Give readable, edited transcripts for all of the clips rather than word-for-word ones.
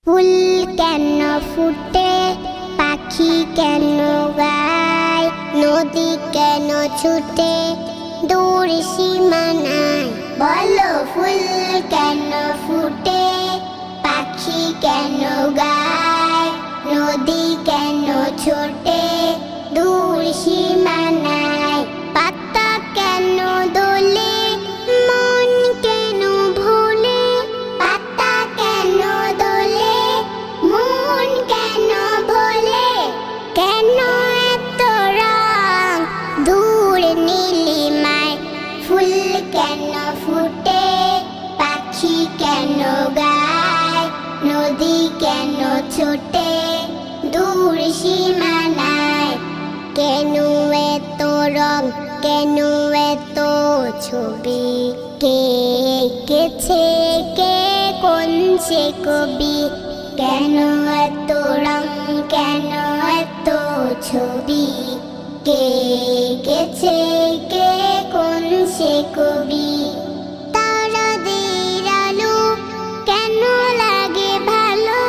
ফুল কেন ফুটে, পাখি কেন গায়, নদী কেন ছুটে দূর সীমানায়। বলো ফুল কেন ফুটে, পাখি কেন গায়, নদী কেন ছোটে দূর সীমানায়। পাতা কেন দোলে, মন কেন ভোলে, পাতা কেন দোলে, মন কেন ভোলে। কেন এত রং দূর নীলিমায়, ফুল কেন ফুটে, পাখি কেন গায়, নদী কেন ছোটে দূর সীমানায়। কেন এত রং, কেন এত ছবি, কে এঁকেছে, কে কোন সে কবি। কেন এত রং, কেন এত ছবি, কে এঁকেছে, কে কোন সে কবি। তারাদের আলো কেন লাগে ভালো,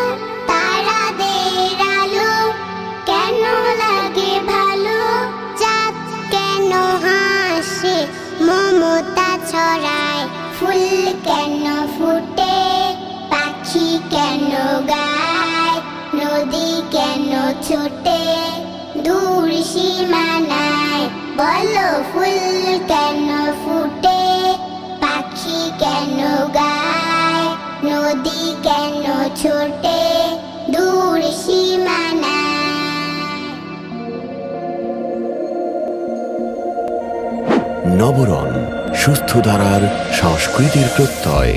তারাদের আলো কেন লাগে ভালো। চাঁদ কেন হাসে, মমতা ছড়ায়। ফুল কেন ফুটে, পাখি কেন গায়, নদী কেন ছোটে দূর সীমানায়। বলো ফুল কেন ফুটে, পাখি কেন গায়, নদী কেন ছোটে দূর সীমানায়। নবরণ সুস্থ ধারার সংস্কৃতির প্রত্যয়।